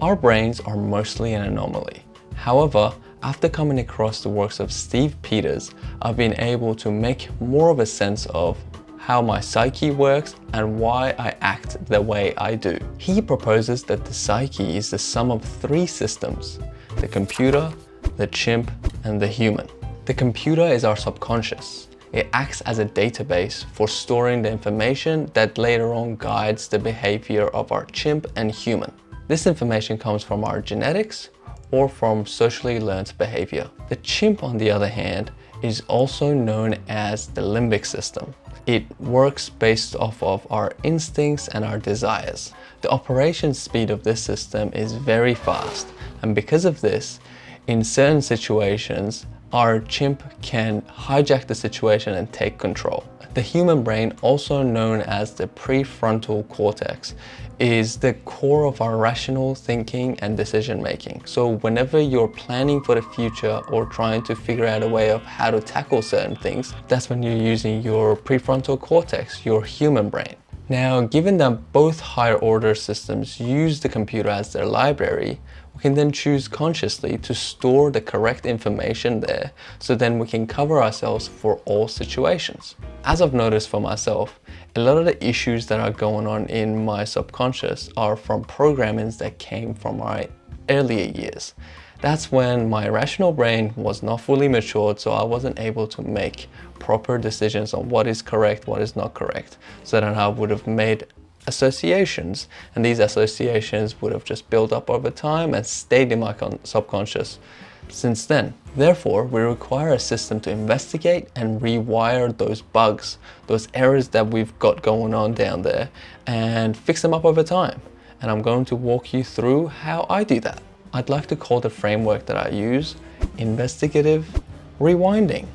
Our brains are mostly an anomaly. However, after coming across the works of Steve Peters, I've been able to make more of a sense of how my psyche works and why I act the way I do. He proposes that the psyche is the sum of three systems: the computer, the chimp, and the human. The computer is our subconscious. It acts as a database for storing the information that later on guides the behavior of our chimp and human. This information comes from our genetics or from socially learned behavior. The chimp, on the other hand, is also known as the limbic system. It works based off of our instincts and our desires. The operation speed of this system is very fast, and because of this, in certain situations, our chimp can hijack the situation and take control. The human brain, also known as the prefrontal cortex, is the core of our rational thinking and decision making. So whenever you're planning for the future or trying to figure out a way of how to tackle certain things, that's when you're using your prefrontal cortex, your human brain. Now, given that both higher order systems use the computer as their library, we can then choose consciously to store the correct information there, so then we can cover ourselves for all situations. As I've noticed for myself, a lot of the issues that are going on in my subconscious are from programmings that came from my earlier years. That's when my rational brain was not fully matured, so I wasn't able to make proper decisions on what is correct, what is not correct. So then I would have made associations, and these associations would have just built up over time and stayed in my subconscious since then. Therefore, we require a system to investigate and rewire those bugs, those errors that we've got going on down there, and fix them up over time. And I'm going to walk you through how I do that. I'd like to call the framework that I use investigative rewinding.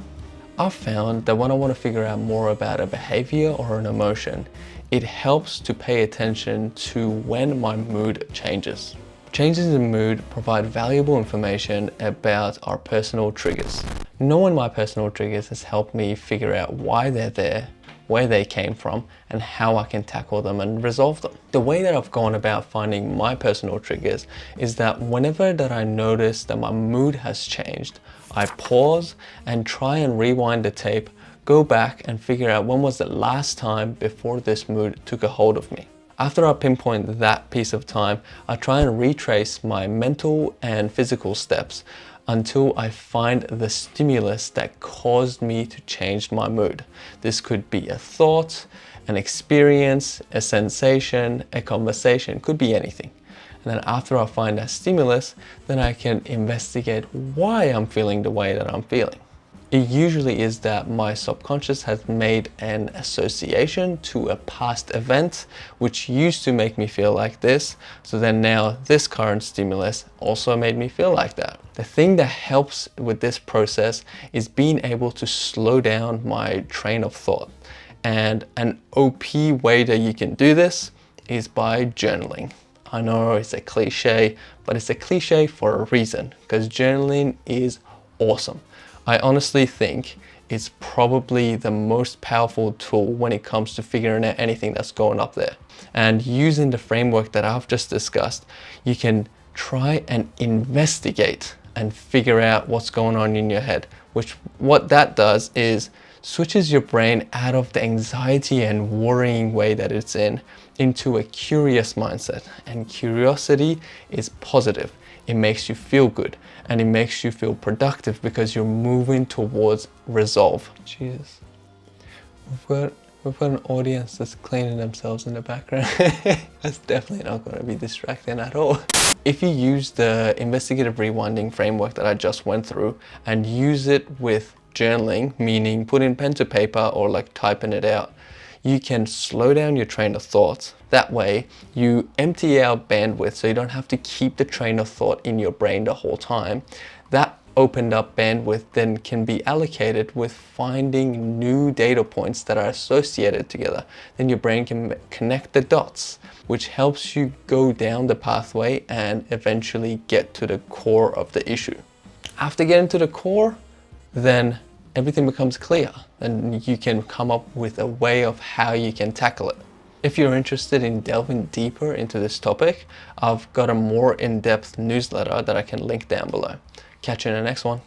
I've found that when I want to figure out more about a behavior or an emotion, it helps to pay attention to when my mood changes. Changes in mood provide valuable information about our personal triggers. Knowing my personal triggers has helped me figure out why they're there, where they came from, and how I can tackle them and resolve them. The way that I've gone about finding my personal triggers is that whenever that I notice that my mood has changed, I pause and try and rewind the tape, go back and figure out when was the last time before this mood took a hold of me. After I pinpoint that piece of time, I try and retrace my mental and physical steps until I find the stimulus that caused me to change my mood. This could be a thought, an experience, a sensation, a conversation, could be anything. And then after I find that stimulus, then I can investigate why I'm feeling the way that I'm feeling. It usually is that my subconscious has made an association to a past event which used to make me feel like this, so then now this current stimulus also made me feel like that. The thing that helps with this process is being able to slow down my train of thought. And an OP way that you can do this is by journaling. I know it's a cliche, but it's a cliche for a reason, because journaling is awesome. I honestly think it's probably the most powerful tool when it comes to figuring out anything that's going up there. And using the framework that I've just discussed, you can try and investigate and figure out what's going on in your head, which what that does is switches your brain out of the anxiety and worrying way that it's in into a curious mindset. And curiosity is positive. It makes you feel good and it makes you feel productive because you're moving towards resolve. Jesus, we've got an audience that's cleaning themselves in the background. That's definitely not going to be distracting at all. If you use the investigative rewinding framework that I just went through and use it with journaling, meaning putting pen to paper or like typing it out, you can slow down your train of thoughts. That way you empty out bandwidth so you don't have to keep the train of thought in your brain the whole time. That opened up bandwidth then can be allocated with finding new data points that are associated together. Then your brain can connect the dots, which helps you go down the pathway and eventually get to the core of the issue. After getting to the core, then everything becomes clear and you can come up with a way of how you can tackle it. If you're interested in delving deeper into this topic, I've got a more in-depth newsletter that I can link down below. Catch you in the next one.